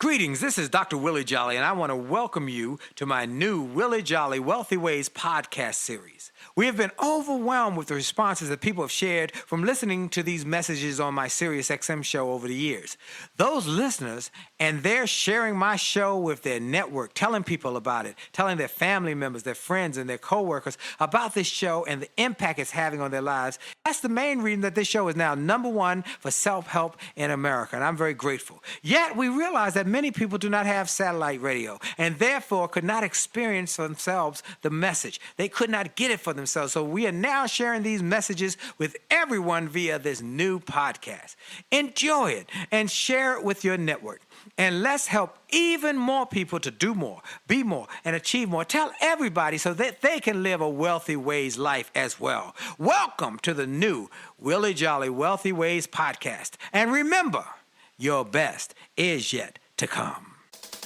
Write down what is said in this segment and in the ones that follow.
Greetings, this is Dr. Willie Jolley, and I want to welcome you to my new Willie Jolley Wealthy Ways podcast series. We have been overwhelmed with the responses that people have shared from listening to these messages on my SiriusXM show over the years. Those listeners, and they're sharing my show with their network, telling people about it, telling their family members, their friends, and their coworkers about this show and the impact it's having on their lives. That's the main reason that this show is now #1 for self-help in America, and I'm very grateful. Yet, we realize that many people do not have satellite radio and therefore could not experience for themselves the message. They could not get it for themselves. So we are now sharing these messages with everyone via this new podcast. Enjoy it and share it with your network. And let's help even more people to do more, be more, and achieve more. Tell everybody so that they can live a Wealthy Ways life as well. Welcome to the new Willie Jolley Wealthy Ways podcast. And remember, your best is yet to come.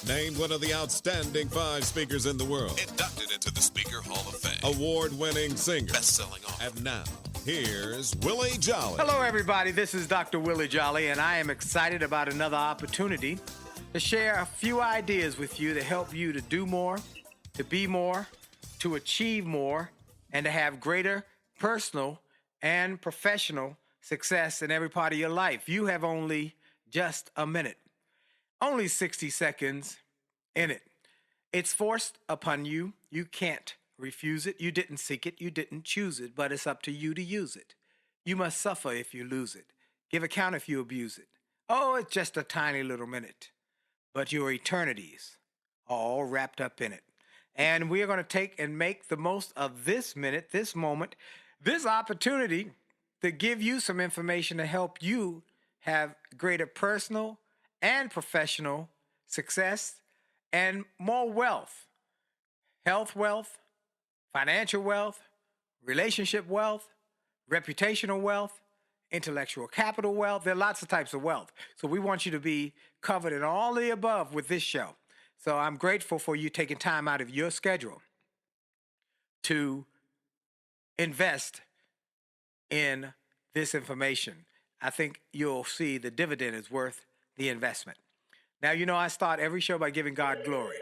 Named one of the outstanding 5 speakers in the world. Inducted into the Speaker Hall of Fame. Award-winning singer. Best-selling author. And now, here's Willie Jolley. Hello, everybody. This is Dr. Willie Jolley, and I am excited about another opportunity to share a few ideas with you to help you to do more, to be more, to achieve more, and to have greater personal and professional success in every part of your life. You have only just a minute. Only 60 seconds in it. It's forced upon you. You can't refuse it. You didn't seek it. You didn't choose it, but it's up to you to use it. You must suffer if you lose it. Give account if you abuse it. Oh, it's just a tiny little minute, but your eternities are all wrapped up in it. And we are going to take and make the most of this minute, this moment, this opportunity to give you some information to help you have greater personal and professional success and more wealth, health wealth, financial wealth, relationship wealth, reputational wealth, intellectual capital wealth. There are lots of types of wealth. So we want you to be covered in all the above with this show. So I'm grateful for you taking time out of your schedule to invest in this information. I think you'll see the dividend is worth the investment. Now, you know, I start every show by giving God glory.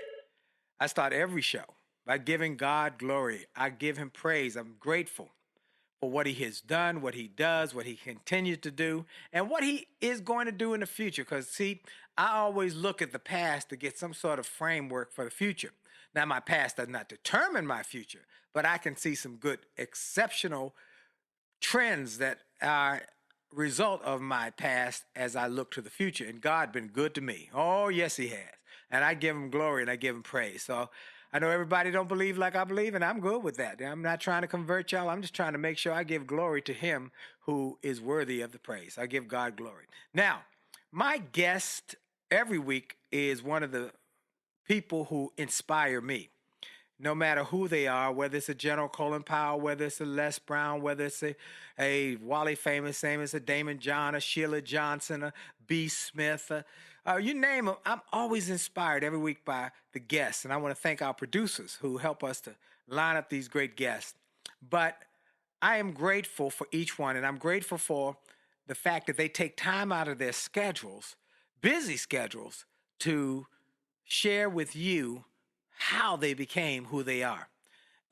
I start every show by giving God glory. I give him praise. I'm grateful for what he has done, what he does, what he continues to do, and what he is going to do in the future. Because, see, I always look at the past to get some sort of framework for the future. Now, my past does not determine my future, but I can see some good, exceptional trends that are result of my past as I look to the future. And God been good to me. Oh, yes, he has. And I give him glory and I give him praise. So I know everybody don't believe like I believe, and I'm good with that. I'm not trying to convert y'all. I'm just trying to make sure I give glory to him who is worthy of the praise. I give God glory. Now, my guest every week is one of the people who inspire me. No matter who they are, whether it's a General Colin Powell, whether it's a Les Brown, whether it's a Wally Famous, same as a Damon John, a Sheila Johnson, a B. Smith, you name them, I'm always inspired every week by the guests. And I want to thank our producers who help us to line up these great guests. But I am grateful for each one, and I'm grateful for the fact that they take time out of their schedules, busy schedules, to share with you how they became who they are.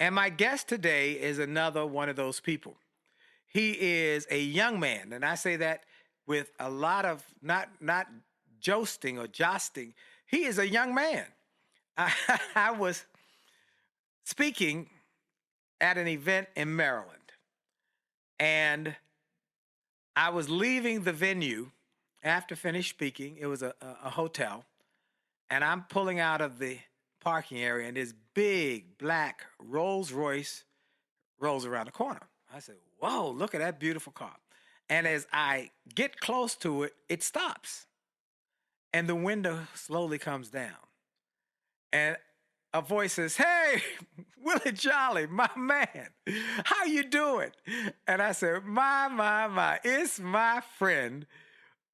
And my guest today is another one of those people. He is a young man, and I say that with a lot of not jousting or josting. He is a young man. I was speaking at an event in Maryland, and I was leaving the venue after finished speaking. It was a hotel, and I'm pulling out of the parking area, and this big black Rolls Royce rolls around the corner. I said, whoa, look at that beautiful car. And as I get close to it, it stops. And the window slowly comes down. And a voice says, hey, Willie Jolley, my man, how you doing? And I said, my, it's my friend,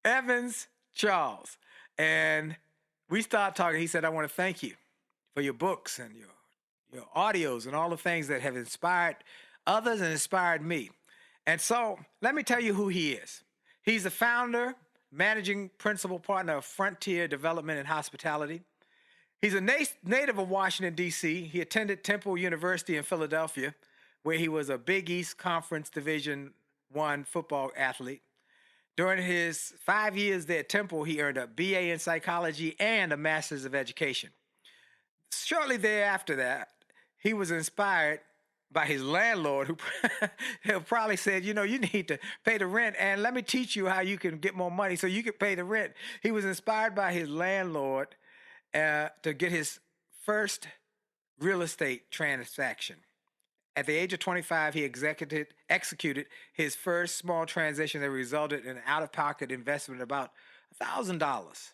Evans Charles. And we started talking. He said, I want to thank you for your books and your audios and all the things that have inspired others and inspired me. And so let me tell you who he is. He's the founder managing principal partner of Frontier Development and Hospitality. He's a native of Washington, D.C. He attended Temple University in Philadelphia, where he was a Big East Conference Division I football athlete. During his 5 years there at Temple, he earned a BA in psychology and a Master's of Education. Shortly thereafter that, he was inspired by his landlord, who probably said, you need to pay the rent, and let me teach you how you can get more money so you can pay the rent. He was inspired by his landlord to get his first real estate transaction. At the age of 25, he executed his first small transaction that resulted in an out-of-pocket investment of about $1,000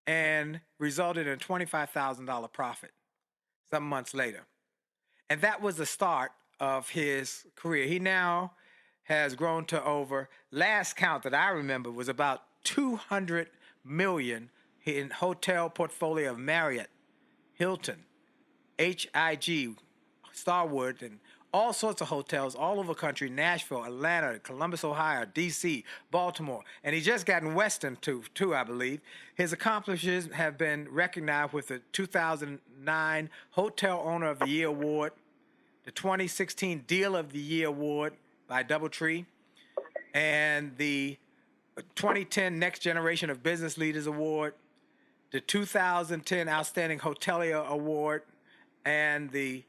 and resulted in a $25,000 profit some months later. And that was the start of his career. He now has grown to over, last count that I remember was about $200 million in hotel portfolio of Marriott, Hilton, HIG, Starwood, and all sorts of hotels all over the country: Nashville, Atlanta, Columbus, Ohio, D.C., Baltimore. And he just got in Weston, too, I believe. His accomplishments have been recognized with the 2009 Hotel Owner of the Year Award, the 2016 Deal of the Year Award by DoubleTree, and the 2010 Next Generation of Business Leaders Award, the 2010 Outstanding Hotelier Award, and the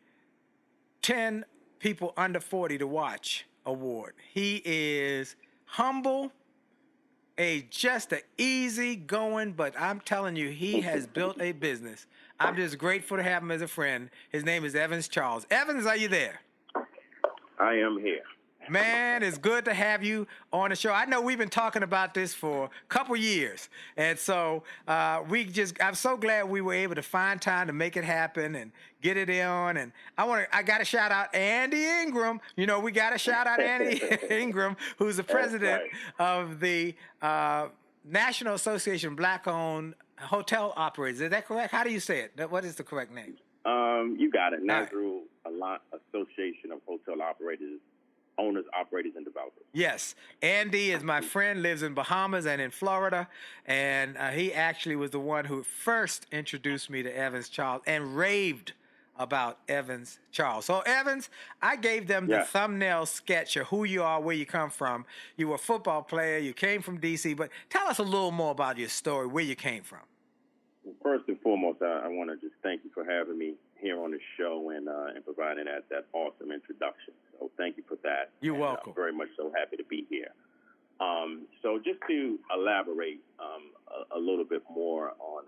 10 People Under 40 to Watch Award. He is humble, just an easy going, but I'm telling you, he has built a business. I'm just grateful to have him as a friend. His name is Evans Charles. Evans, are you there? I am here. Man, it's good to have you on the show. I know we've been talking about this for a couple years, and so I'm so glad we were able to find time to make it happen and get it on. And I got to shout out Andy Ingram. We got to shout out Andy Ingram, who's the president of the National Association of Black-Owned Hotel Operators. Is that correct? How do you say it? What is the correct name? You got it. National Association of Hotel Operators. Owners, operators, and developers. Yes. Andy is my friend, lives in Bahamas and in Florida, and he actually was the one who first introduced me to Evans Charles and raved about Evans Charles. So, Evans, I gave them the thumbnail sketch of who you are, where you come from. You were a football player. You came from D.C., but tell us a little more about your story, where you came from. First and foremost, I want to just thank you for having me here on the show and providing that awesome introduction. So thank you for that. You're welcome. I'm very much so happy to be here. So just to elaborate a little bit more on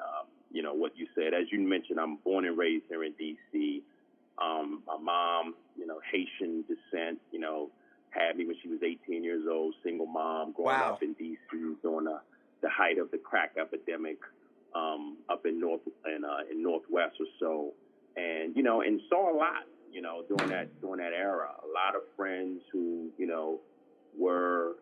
what you said. As you mentioned, I'm born and raised here in D.C. My mom, Haitian descent, had me when she was 18 years old, single mom, growing up in D.C. during the height of the crack epidemic. Up in Northwest or so, and and saw a lot, during that era. A lot of friends who were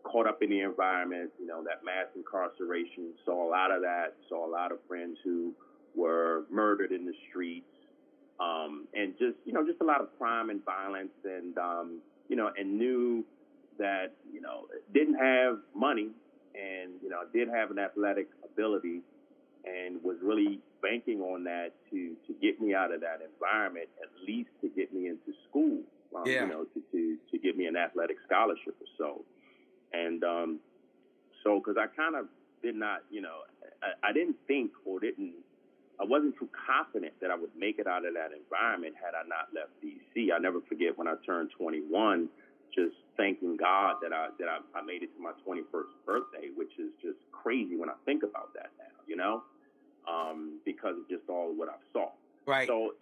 caught up in the environment, that mass incarceration. Saw a lot of that. Saw a lot of friends who were murdered in the streets, and just a lot of crime and violence, and and knew that didn't have money. And, did have an athletic ability and was really banking on that to get me out of that environment, at least to get me into school, to get me an athletic scholarship or so. And so because I kind of did not, I didn't think I wasn't too confident that I would make it out of that environment had I not left D.C. I never forget when I turned 21, just thanking God that I made it to my 21st birthday, which is just crazy when I think about that now, because of just all of what I saw. Right. So,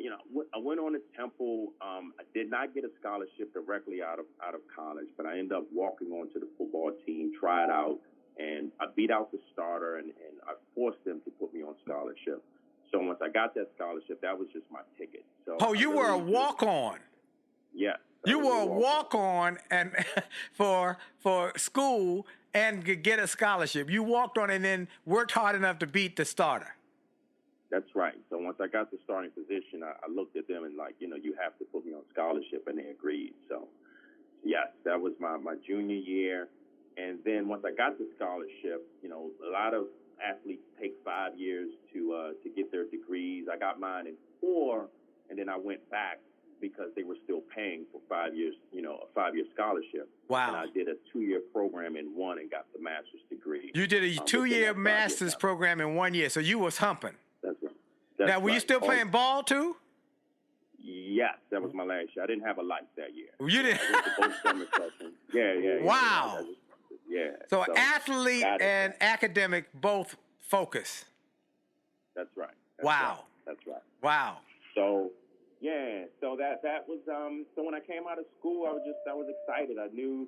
I went on to Temple. I did not get a scholarship directly out of college, but I ended up walking onto the football team, tried out, and I beat out the starter, and I forced them to put me on scholarship. So once I got that scholarship, that was just my ticket. So you were a walk-on. Yes. You were a walk-on and for school and could get a scholarship. You walked on and then worked hard enough to beat the starter. That's right. So once I got the starting position, I looked at them and you have to put me on scholarship, and they agreed. So, yes, that was my junior year. And then once I got the scholarship, a lot of athletes take 5 years to get their degrees. I got mine in 4, and then I went back because they were still paying for 5 years, a 5-year scholarship. Wow. And I did a 2-year program in 1 and got the master's degree. You did a 2-year master's program in 1 year, so you was humping. That's right. Now, were you still playing ball, too? Yes, that was my last year. I didn't have a life that year. You didn't? I went to both summer sessions. Yeah. Wow. Yeah. So athlete and academic both focus. That's right. Wow. That's right. Wow. So, yeah. So that was so when I came out of school, I was excited. I knew,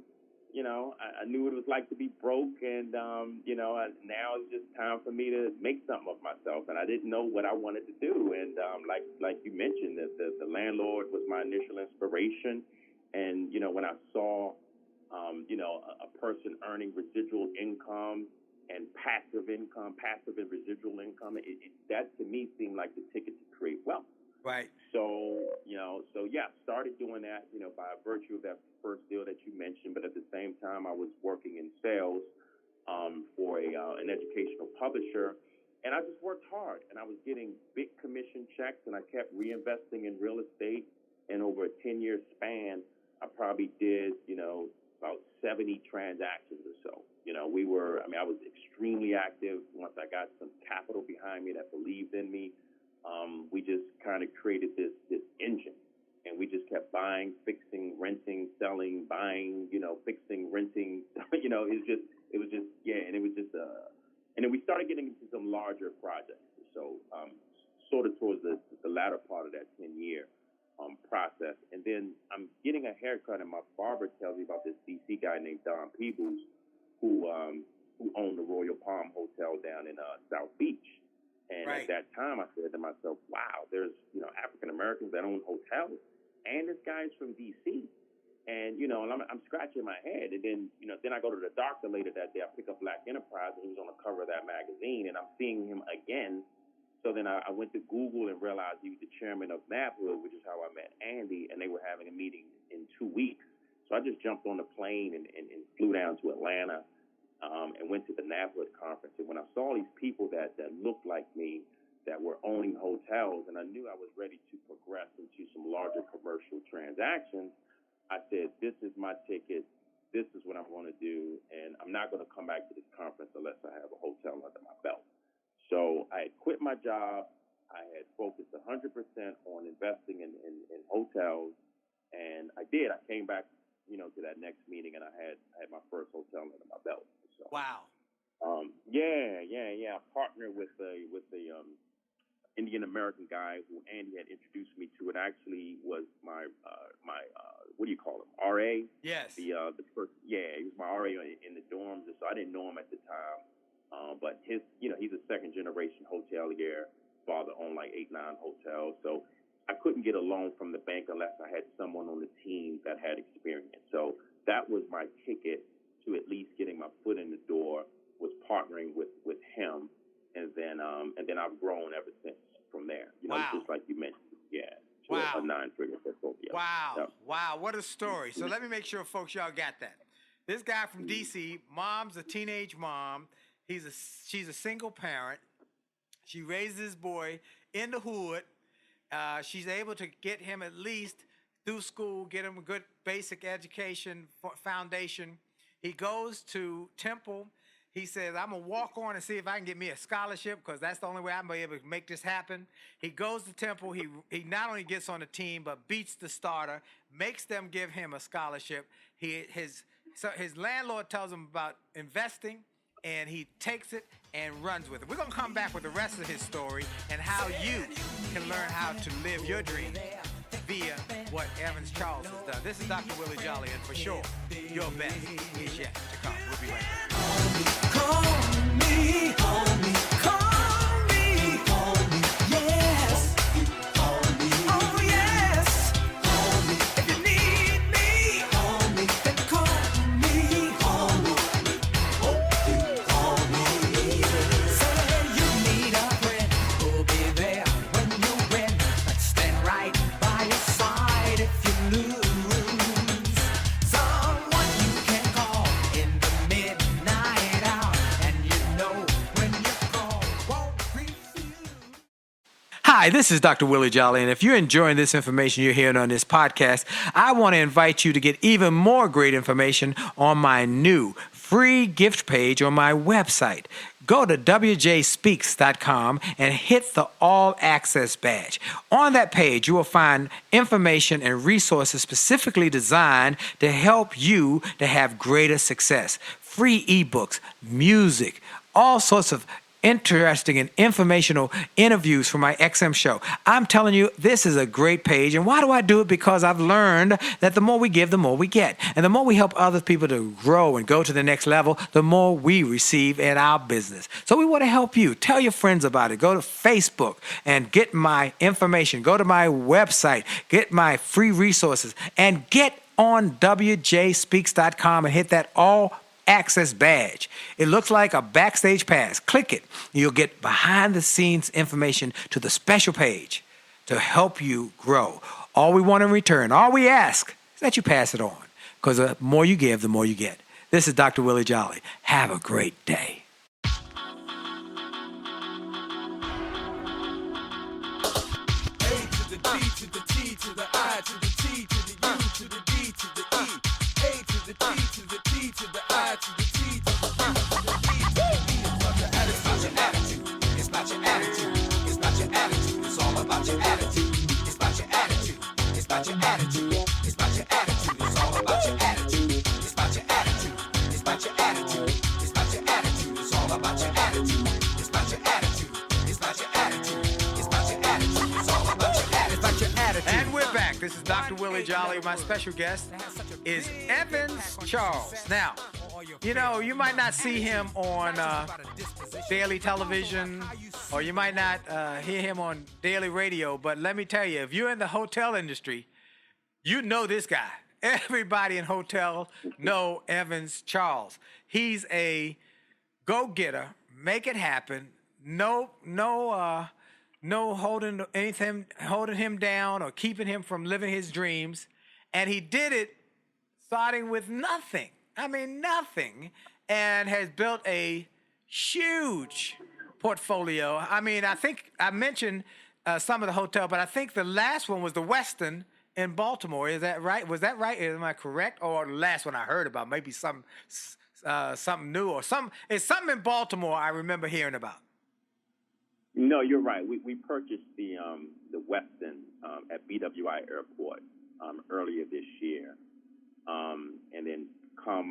I knew what it was like to be broke, and now it's just time for me to make something of myself. And I didn't know what I wanted to do. And like you mentioned, the landlord was my initial inspiration. And when I saw a person earning residual income and passive and residual income, that to me seemed like the ticket to create wealth. Right. So, started doing that, by virtue of that first deal that you mentioned. But at the same time, I was working in sales for an educational publisher. And I just worked hard, and I was getting big commission checks, and I kept reinvesting in real estate. And over a 10-year span, I probably did, about 70 transactions or so. I was extremely active. Once I got some capital behind me that believed in me, we just kind of created this engine, and we just kept buying, fixing, renting, selling, buying, fixing, renting. And then we started getting into some larger projects. So sort of towards the latter part of that 10-year process. And then I'm getting a haircut, and my barber tells me about this DC guy named Don Peebles, who owned the Royal Palm Hotel down in South Beach. And right. At that time, I said to myself, wow, there's, African Americans that own hotels, and this guy's from DC. And, and I'm scratching my head. And then, then I go to the doctor later that day. I pick up Black Enterprise, and he was on the cover of that magazine, and I'm seeing him again. So then I went to Google and realized he was the chairman of NABHOOD, which is how I met Andy, and they were having a meeting in 2 weeks. So I just jumped on the plane and flew down to Atlanta and went to the NABHOOD conference. And when I saw these people that looked like me, that were owning hotels, and I knew I was ready to progress into some larger commercial transactions, I said, this is my ticket. This is what I'm going to do, and I'm not going to come back to this conference unless I have a hotel under my belt. So I had quit my job. I had focused 100% on investing in hotels, and I did. I came back, to that next meeting, and I had my first hotel under my belt. So, wow. I partnered with the Indian American guy who Andy had introduced me to. It actually was my what do you call him? RA. Yes. The first, he was my RA in the dorms, and so I didn't know him at the time. But he's a second generation hotelier. Father owned like 8-9 hotels. So I couldn't get a loan from the bank unless I had someone on the team that had experience. So that was my ticket to at least getting my foot in the door, was partnering with him. And then I've grown ever since from there. Wow. Just like you mentioned. Yeah. Wow. A 9-figure portfolio. Wow. Yep. Wow. What a story. So let me make sure folks, y'all got that. This guy from DC, mom's a teenage mom. She's a single parent. She raises this boy in the hood. She's able to get him at least through school, get him a good basic education foundation. He goes to Temple. He says, I'm going to walk on and see if I can get me a scholarship because that's the only way I'm going to be able to make this happen. He goes to Temple. He not only gets on the team, but beats the starter, makes them give him a scholarship. His landlord tells him about investing, and he takes it and runs with it. We're going to come back with the rest of his story and how you can learn how to live your dream via what Evans Charles has done. This is Dr. Willie Jolley, and for sure, your best is yet to come. We'll be right back. Call me, call me, call me, call me, yes. Oh, yes. If you need me, then call me. Say you need a friend who'll be there when you win. Let's stand right by your side if you lose. Someone you can call in the Hi, this is Dr. Willie Jolley, and if you're enjoying this information you're hearing on this podcast, I want to invite you to get even more great information on my new free gift page on my website. Go to wjspeaks.com and hit the All Access badge. On that page, you will find information and resources specifically designed to help you to have greater success. Free ebooks, music, all sorts of interesting and informational interviews for my XM show. I'm telling you, this is a great page. And why do I do it? Because I've learned that the more we give, the more we get. And the more we help other people to grow and go to the next level, the more we receive in our business. So we want to help you. Tell your friends about it. Go to Facebook and get my information. Go to my website, get my free resources, and get on wjspeaks.com and hit that All Access badge. It looks like a backstage pass. Click it. You'll get behind the scenes information to the special page to help you grow. All we want in return, all we ask is that you pass it on, because the more you give, the more you get. This is Dr. Willie Jolley. Have a great day. And we're back. This is Dr. Willie Jolley. My special guest is Evans Charles. Now, you know, you might not see him on daily television, or you might not hear him on daily radio, but let me tell you, if you're in the hotel industry, you know this guy. Everybody in hotel know Evans Charles. He's a go-getter, make it happen, no holding him down or keeping him from living his dreams. And he did it starting with nothing. I mean, nothing. And has built a huge portfolio. I mean, I think I mentioned some of the hotel, but I think the last one was the Westin in Baltimore. Is that right? Was that right? Am I correct? Or the last one I heard about, maybe something new, or it's something in Baltimore I remember hearing about. No, you're right. We purchased the Westin at BWI Airport earlier this year, and then come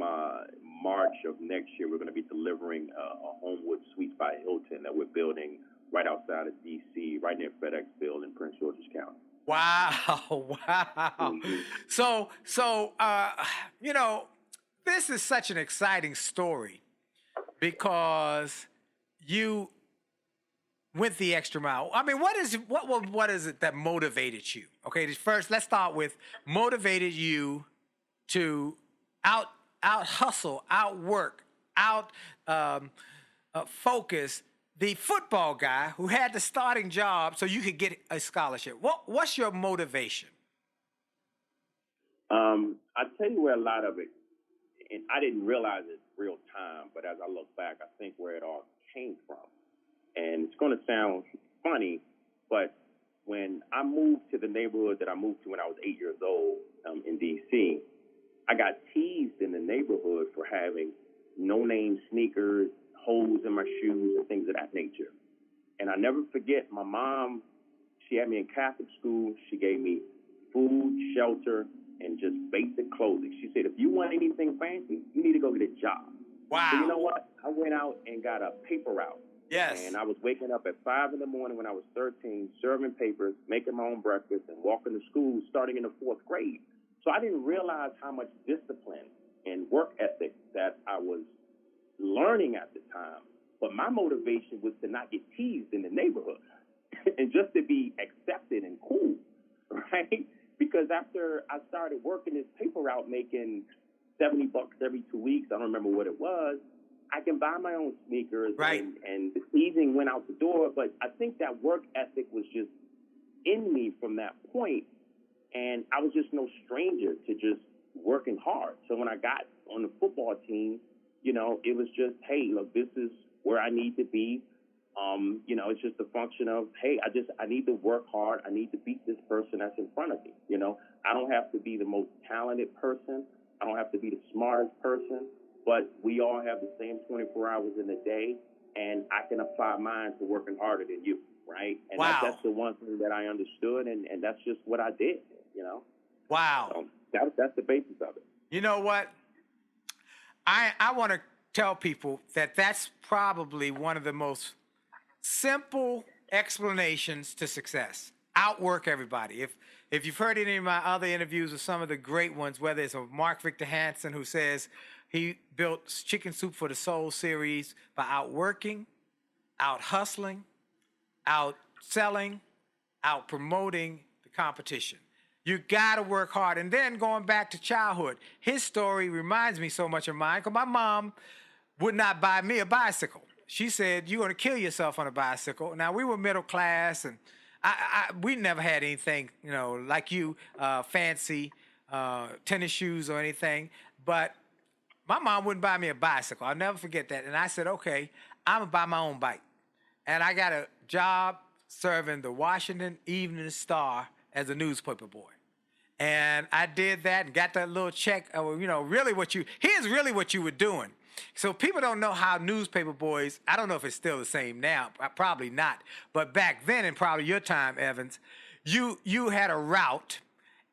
March of next year, we're going to be delivering a Homewood Suites by Hilton that we're building right outside of D.C., right near FedExville in Prince George's County. Wow, wow. Mm-hmm. So you know, this is such an exciting story because you went the extra mile. I mean, what is it that motivated you? Okay, first let's start with motivated you to out hustle, outwork, focus the football guy who had the starting job so you could get a scholarship. What's your motivation? I tell you where a lot of it, and I didn't realize it real time, but as I look back, I think where it all came from. And it's going to sound funny, but when I moved to the neighborhood that I moved to when I was 8 years old in D.C., I got teased in the neighborhood for having no-name sneakers, holes in my shoes, and things of that nature. And I never forget, my mom, she had me in Catholic school. She gave me food, shelter, and just basic clothing. She said, if you want anything fancy, you need to go get a job. Wow. So you know what? I went out and got a paper route. Yes. And I was waking up at 5 in the morning when I was 13, serving papers, making my own breakfast, and walking to school starting in the 4th grade. So I didn't realize how much discipline and work ethic that I was learning at the time. But my motivation was to not get teased in the neighborhood and just to be accepted and cool, right? Because after I started working this paper route, making $70 every 2 weeks, I don't remember what it was, I can buy my own sneakers, right. and the teasing went out the door. But I think that work ethic was just in me from that point, and I was just no stranger to just working hard. So when I got on the football team, you know, it was just, hey, look, this is where I need to be. It's just a function of, hey, I need to work hard. I need to beat this person that's in front of me. I don't have to be the most talented person. I don't have to be the smartest person, but we all have the same 24 hours in a day, and I can apply mine to working harder than you, right? And wow. that's the one thing that I understood, and that's just what I did, Wow. So that's the basis of it. You know what? I want to tell people that that's probably one of the most simple explanations to success. Outwork everybody. If you've heard any of my other interviews with some of the great ones, whether it's a Mark Victor Hansen who says he built Chicken Soup for the Soul series by outworking, out hustling, out selling, out promoting the competition. You got to work hard. And then going back to childhood, his story reminds me so much of mine because my mom would not buy me a bicycle. She said, you're going to kill yourself on a bicycle. Now, we were middle class, and we never had anything, like you, fancy tennis shoes or anything. But my mom wouldn't buy me a bicycle. I'll never forget that. And I said, okay, I'm going to buy my own bike. And I got a job serving the Washington Evening Star as a newspaper boy. And I did that and got that little check. Here's really what you were doing. So people don't know how newspaper boys, I don't know if it's still the same now, probably not. But back then, and probably your time, Evans, you had a route,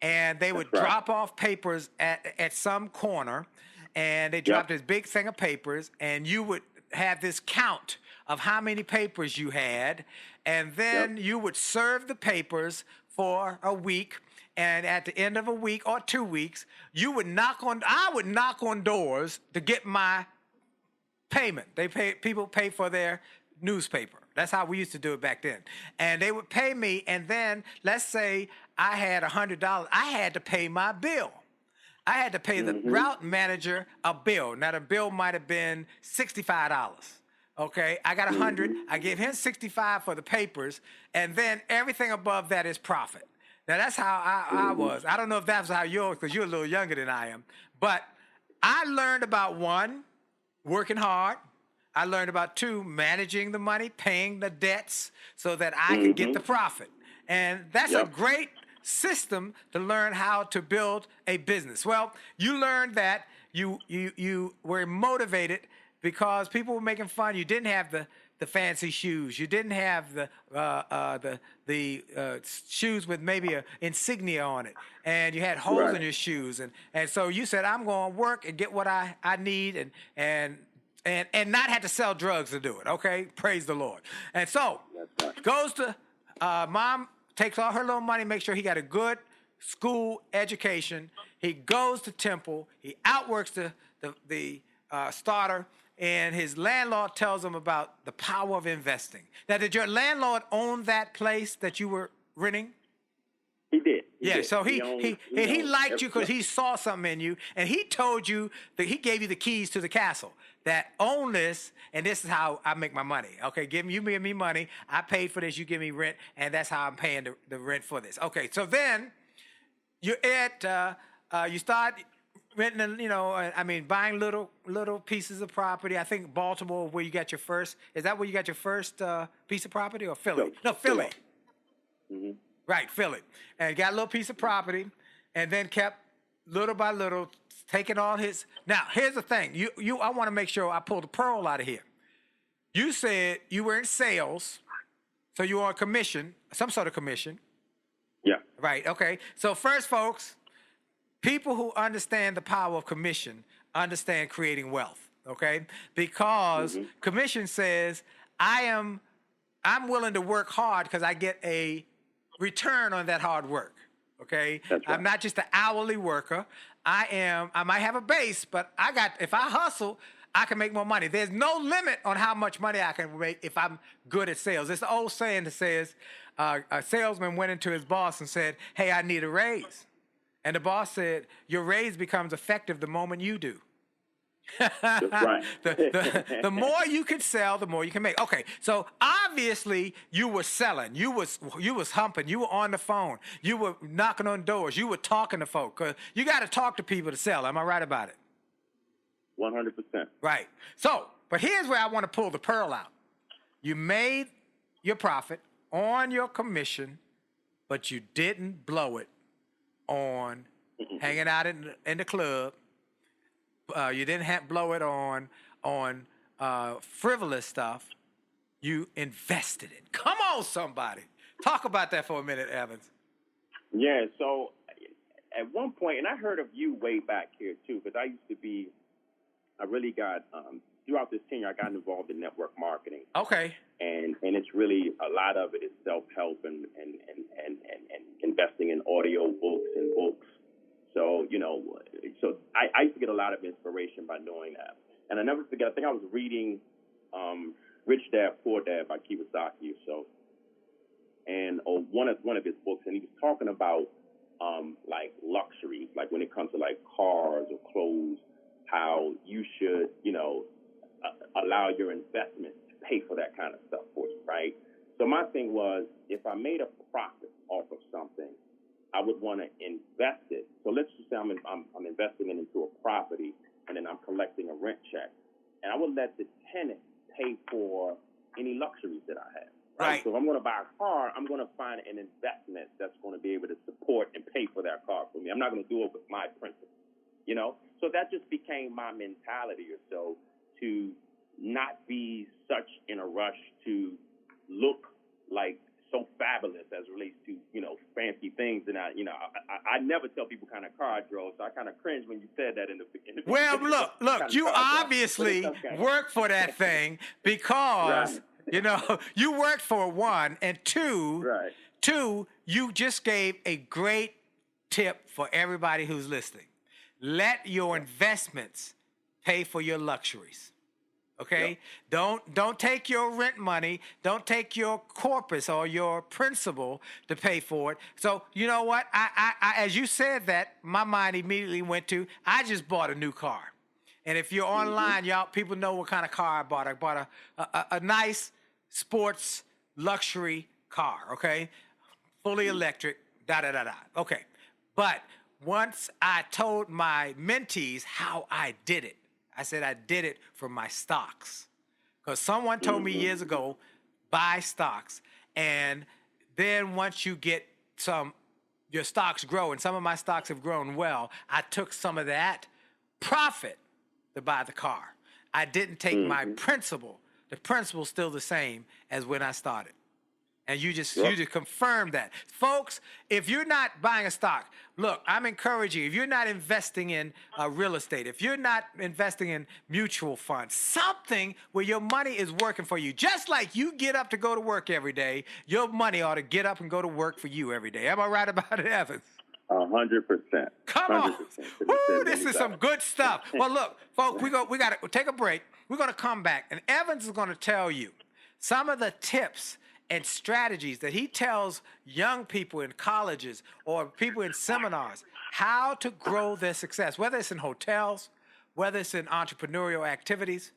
and they would drop off papers at some corner, and they dropped this big thing of papers, and you would have this count of how many papers you had, and then you would serve the papers for a week. And at the end of a week or 2 weeks, I would knock on doors to get my payment. People pay for their newspaper. That's how we used to do it back then. And they would pay me, and then let's say I had $100. I had to pay my bill. I had to pay the route manager a bill. Now the bill might have been $65. Okay, I got 100. I give him 65 for the papers, and then everything above that is profit. Now, that's how I was. I don't know if that's how yours, because you're a little younger than I am. But I learned about, one, working hard. I learned about, two, managing the money, paying the debts so that I could get the profit. And that's a great system to learn how to build a business. Well, you learned that. You were motivated because people were making fun. You didn't have the fancy shoes. You didn't have the shoes with maybe an insignia on it, and you had holes in your shoes, and so you said, I'm going to work and get what I need and not have to sell drugs to do it. Okay, praise the Lord. And so goes to mom, takes all her little money, makes sure he got a good school education. He goes to Temple. He outworks the starter. And his landlord tells him about the power of investing. Now, did your landlord own that place that you were renting? He did. So he liked you because he saw something in you, and he told you that he gave you the keys to the castle. That own this, and this is how I make my money. Okay, you give me money. I paid for this. You give me rent, and that's how I'm paying the rent for this. Okay, so then you start renting, buying little pieces of property. I think Baltimore, where you got your first. Is that where you got your first piece of property, or Philly? No, Philly. Right, Philly. And got a little piece of property, and then kept little by little taking all his. Now, here's the thing. I want to make sure I pull the pearl out of here. You said you were in sales, so you were on commission, some sort of commission. Yeah. Right. Okay. So first, folks. People who understand the power of commission understand creating wealth, okay? Because commission says, I'm willing to work hard because I get a return on that hard work, okay? That's right. I'm not just an hourly worker. I might have a base, but if I hustle, I can make more money. There's no limit on how much money I can make if I'm good at sales. It's the old saying that says, a salesman went into his boss and said, hey, I need a raise. And the boss said, your raise becomes effective the moment you do. That's right. the more you can sell, the more you can make. Okay, so obviously you were selling. You was humping. You were on the phone. You were knocking on doors. You were talking to folk. 'Cause you got to talk to people to sell. Am I right about it? 100%. Right. So, but here's where I want to pull the pearl out. You made your profit on your commission, but you didn't blow it on hanging out in the club. You didn't blow it on frivolous stuff. You invested it. Come on, somebody. Talk about that for a minute, Evans. Yeah, so at one point, and I heard of you way back here too, because I really got, throughout this tenure, I got involved in network marketing. Okay. And it's really, a lot of it is self-help and investing in audio books and books. So, so I used to get a lot of inspiration by doing that. And I never forget, I think I was reading Rich Dad, Poor Dad by Kiyosaki or so. And one of his books, and he was talking about like luxuries, like when it comes to like cars or clothes, how you should, allow your investments to pay for that kind of stuff for you, right? So my thing was, if I made a profit off of something, I would want to invest it. So let's just say I'm investing it into a property, and then I'm collecting a rent check, and I would let the tenant pay for any luxuries that I have. Right. So if I'm going to buy a car, I'm going to find an investment that's going to be able to support and pay for that car for me. I'm not going to do it with my principles, So that just became my mentality or so, to not be such in a rush to look like so fabulous as it relates to, fancy things. And I never tell people kind of car I drove, so I kind of cringe when you said that in the beginning. Well, look, you obviously work for that thing because... Right. You worked for one, and two, you just gave a great tip for everybody who's listening. Let your investments pay for your luxuries. Okay? Yep. Don't take your rent money, don't take your corpus or your principal to pay for it. So, you know what? I as you said that, my mind immediately went to, I just bought a new car. And if you're online, y'all, people know what kind of car I bought. I bought a nice sports luxury car, okay? Fully electric, da-da-da-da. Okay. But once I told my mentees how I did it, I said I did it for my stocks. Because someone told me years ago, buy stocks. And then once you get your stocks grow, and some of my stocks have grown well, I took some of that profit to buy the car. I didn't take my principal. The principle's still the same as when I started. And you just confirmed that. Folks, if you're not buying a stock, look, I'm encouraging you. If you're not investing in real estate, if you're not investing in mutual funds, something where your money is working for you, just like you get up to go to work every day, your money ought to get up and go to work for you every day. Am I right about it, Evans? 100%. Come on. Woo, this is some good stuff. Well, look, folks, we got to take a break. We're going to come back, and Evans is going to tell you some of the tips and strategies that he tells young people in colleges or people in seminars how to grow their success, whether it's in hotels, whether it's in entrepreneurial activities,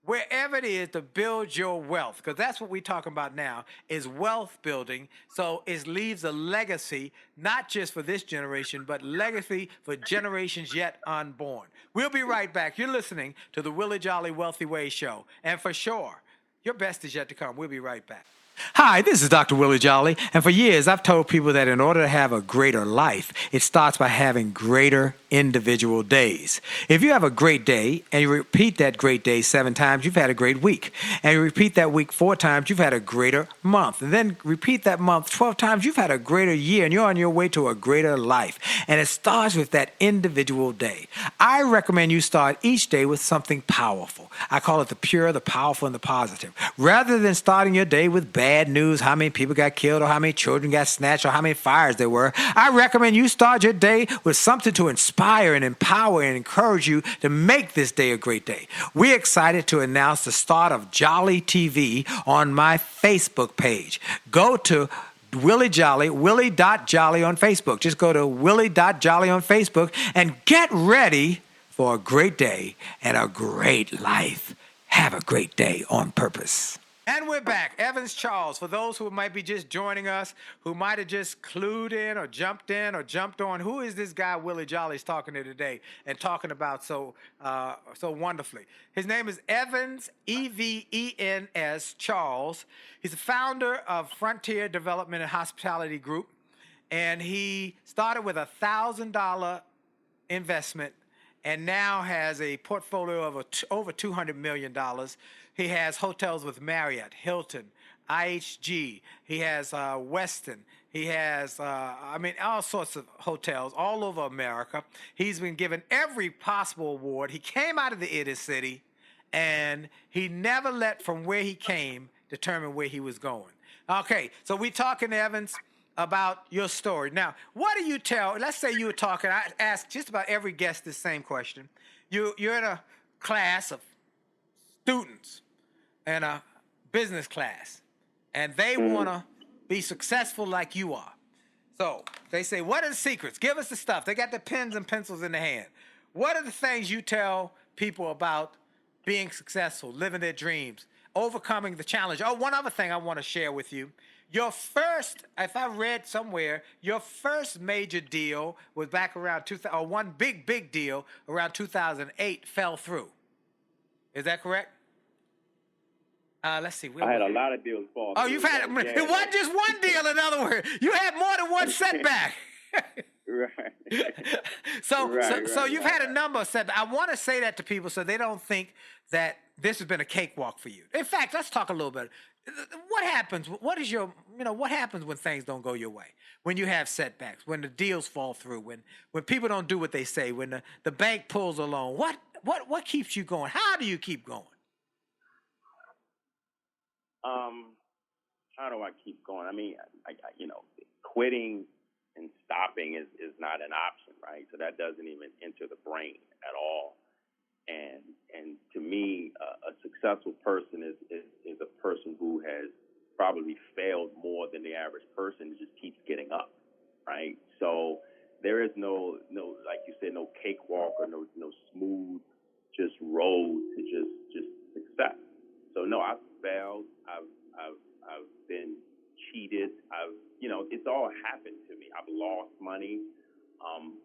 wherever it is to build your wealth, because that's what we're talking about now, is wealth building. So it leaves a legacy, not just for this generation, but legacy for generations yet unborn. We'll be right back. You're listening to the Willie Jolley Wealthy Way Show. And for sure, your best is yet to come. We'll be right back. Hi, this is Dr. Willie Jolley, and for years I've told people that in order to have a greater life, it starts by having greater individual days. If you have a great day and you repeat that great day 7 times, you've had a great week. And you repeat that week 4 times, you've had a greater month. And then repeat that month 12 times, you've had a greater year, and you're on your way to a greater life. And it starts with that individual day. I recommend you start each day with something powerful. I call it the pure, the powerful, and the positive. Rather than starting your day with bad news, how many people got killed or how many children got snatched or how many fires there were, I recommend you start your day with something to inspire and empower and encourage you to make this day a great day. We're excited to announce the start of Jolley TV on my Facebook page. Go to Willie Jolley, Willie.Jolley on Facebook. Just go to Willie.Jolley on Facebook and get ready for a great day and a great life. Have a great day on purpose. And we're back. Evans Charles, for those who might be just joining us, who might have just clued in or jumped on, who is this guy Willie Jolley's talking to today and talking about so wonderfully? His name is Evans, Evens Charles. He's the founder of Frontier Development and Hospitality Group, and he started with $1,000 investment and now has a portfolio of over $200 million. He has hotels with Marriott, Hilton, IHG. He has Westin. He has, all sorts of hotels all over America. He's been given every possible award. He came out of the inner city, and he never let from where he came determine where he was going. Okay, so we're talking, Evans, about your story. Now, what do you tell, let's say you were talking, I ask just about every guest this same question. You're in a class of students in a business class, and they want to be successful like you are. So they say, what are the secrets? Give us the stuff. They got the pens and pencils in their hand. What are the things you tell people about being successful, living their dreams, overcoming the challenge? Oh, one other thing I want to share with you. Your first, if I read somewhere, your first major deal was back around 2000, or one big deal around 2008 fell through. Is that correct? Let's see. I had a lot of deals fall through. Oh, you've had, it wasn't just one deal, in other words. You had more than one setback. Right. So you've had a number of setbacks. I want to say that to people so they don't think that this has been a cakewalk for you. In fact, let's talk a little bit. What happens? What happens when things don't go your way? When you have setbacks, when the deals fall through, when people don't do what they say, when the bank pulls a loan, what keeps you going? How do you keep going? How do I keep going? I mean, quitting and stopping is not an option, right? So that doesn't even enter the brain at all. And to me, a successful person is a person who has probably failed more than the average person and just keeps getting up, right? So there is no like you said, no cakewalk or no smooth just road to just success. So no, I've failed. I've been cheated. It's all happened to me. I've lost money.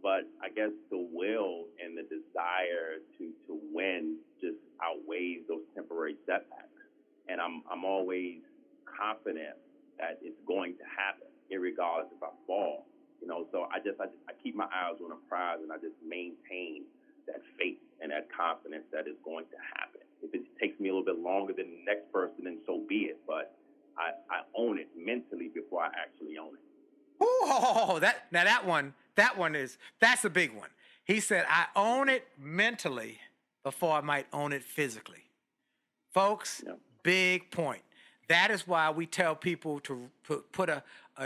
But I guess the will and the desire to win just outweighs those temporary setbacks. And I'm always confident that it's going to happen, irregardless if I fall. So I keep my eyes on the prize, and I just maintain that faith and that confidence that it's going to happen. If it takes me a little bit longer than the next person, then so be it. But I own it mentally before I actually own it. Oh, that's a big one. He said, I own it mentally before I might own it physically. Folks, Big point. That is why we tell people to put a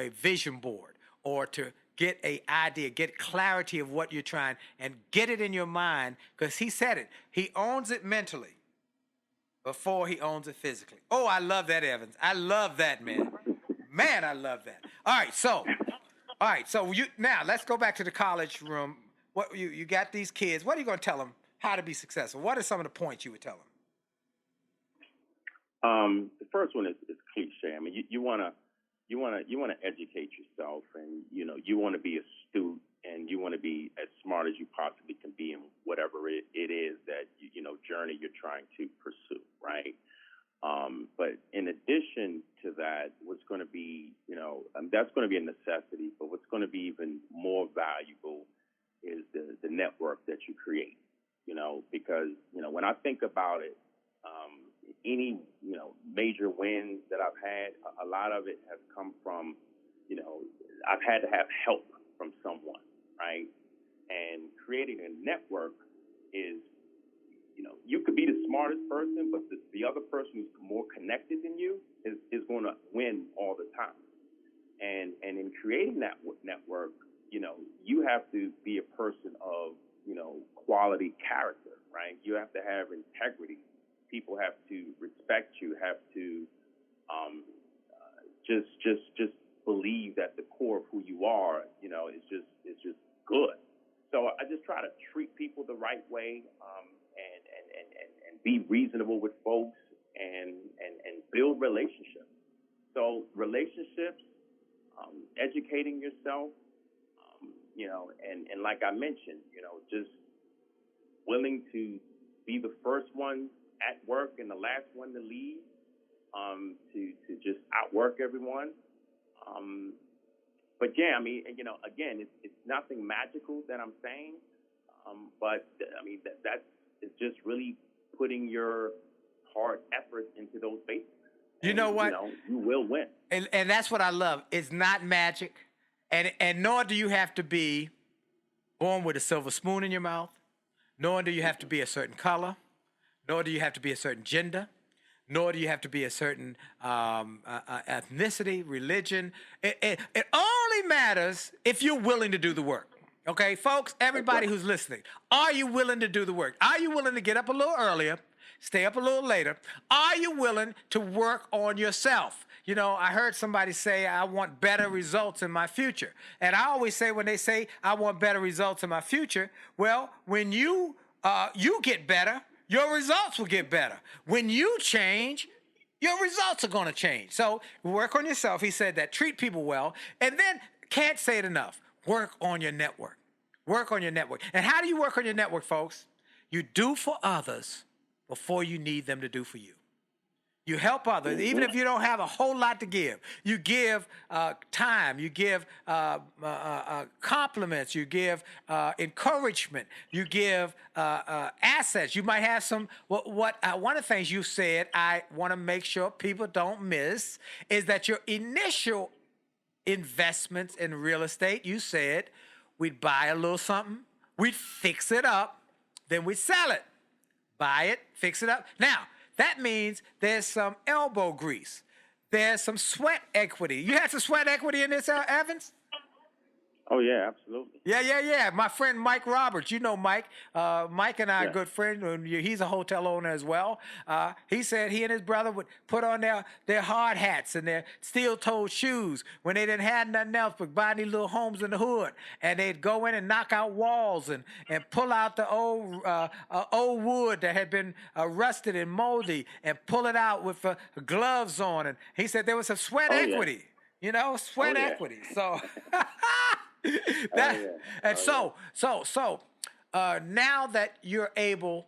vision board or to get an idea, get clarity of what you're trying, and get it in your mind, because he said it. He owns it mentally before he owns it physically. Oh, I love that, Evans. I love that, man. Man, I love that. All right, so now let's go back to the college room. What you got these kids. What are you going to tell them how to be successful? What are some of the points you would tell them? The first one is cliche. I mean, you want to educate yourself, and you want to be astute, and you want to be as smart as you possibly can be in whatever it is that journey you're trying to pursue, right? But in addition to that, what's going to be, that's going to be a necessity, but what's going to be even more valuable is the network that you create, because, when I think about it, any, major wins that I've had, a lot of it has come from, I've had to have help from someone, right? And creating a network is, you could be the smartest person, but the other person who's more connected than you is going to win all the time. And in creating that network, you have to be a person of, quality character, right? You have to have integrity. People have to respect you, have to just believe that the core of who you are, is just good. So I just try to treat people the right way, and be reasonable with folks, and build relationships. So relationships, educating yourself, and like I mentioned, just willing to be the first one at work and the last one to leave, to just outwork everyone. But yeah, I mean, again, it's nothing magical that I'm saying, but I mean that's it's just really putting your hard effort into those basics. You know what? You will win. And that's what I love. It's not magic, and nor do you have to be born with a silver spoon in your mouth, nor do you have to be a certain color, nor do you have to be a certain gender, nor do you have to be a certain ethnicity, religion. It only matters if you're willing to do the work. Okay, folks, everybody who's listening, are you willing to do the work? Are you willing to get up a little earlier, stay up a little later? Are you willing to work on yourself? I heard somebody say, I want better results in my future. And I always say, when they say, I want better results in my future, well, when you get better, your results will get better. When you change, your results are going to change. So work on yourself. He said that. Treat people well. And then, can't say it enough, work on your network. Work on your network. And how do you work on your network, folks? You do for others before you need them to do for you. You help others, even if you don't have a whole lot to give. You give time. You give compliments. You give encouragement. You give assets. You might have some. One of the things you said, I want to make sure people don't miss, is that your initial investments in real estate, you said, we'd buy a little something, we'd fix it up, then we'd sell it. Buy it, fix it up. Now, that means there's some elbow grease. There's some sweat equity. You had some sweat equity in this, Evans? Oh, yeah, absolutely. Yeah. My friend Mike Roberts, you know Mike. Mike and I are good friends. He's a hotel owner as well. He said he and his brother would put on their hard hats and their steel-toed shoes when they didn't have nothing else but buy these little homes in the hood. And they'd go in and knock out walls and pull out the old wood that had been rusted and moldy and pull it out with gloves on. And he said there was some sweat equity. Sweat equity. So... now that you're able,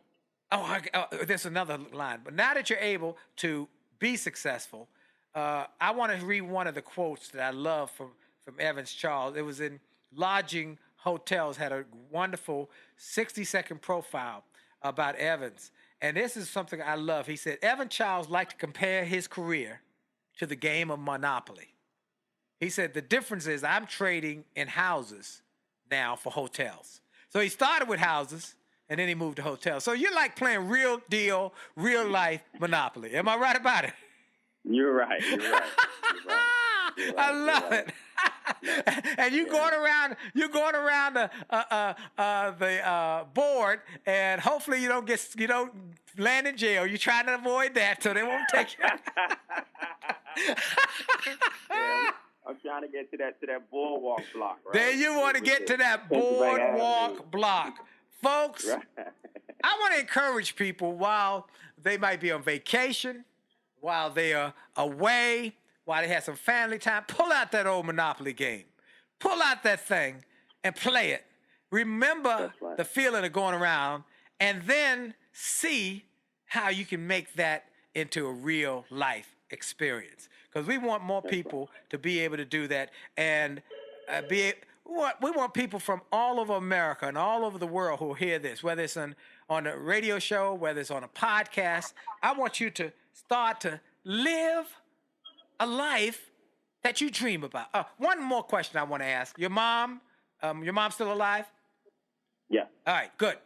there's another line, but now that you're able to be successful, I want to read one of the quotes that I love from Evans Charles. It was in Lodging Hotels, had a wonderful 60-second profile about Evans. And this is something I love. He said, Evan Charles liked to compare his career to the game of Monopoly. He said, the difference is I'm trading in houses now for hotels. So he started with houses, and then he moved to hotels. So you're like playing real deal, real life Monopoly. Am I right about it? You're right. I love it. And you're going around the board, and hopefully you don't land in jail. You're trying to avoid that so they won't take you. I'm trying to get to that boardwalk block, right? There you want to get to that boardwalk block. Folks, Right. I want to encourage people while they might be on vacation, while they are away, while they have some family time, pull out that old Monopoly game. Pull out that thing and play it. Remember the feeling of going around, and then see how you can make that into a real life experience. Because we want more people to be able to do that, and we want people from all over America and all over the world who hear this, whether it's on a radio show, whether it's on a podcast. I want you to start to live a life that you dream about. One more question I want to ask. Your mom's still alive? Yeah. All right, good.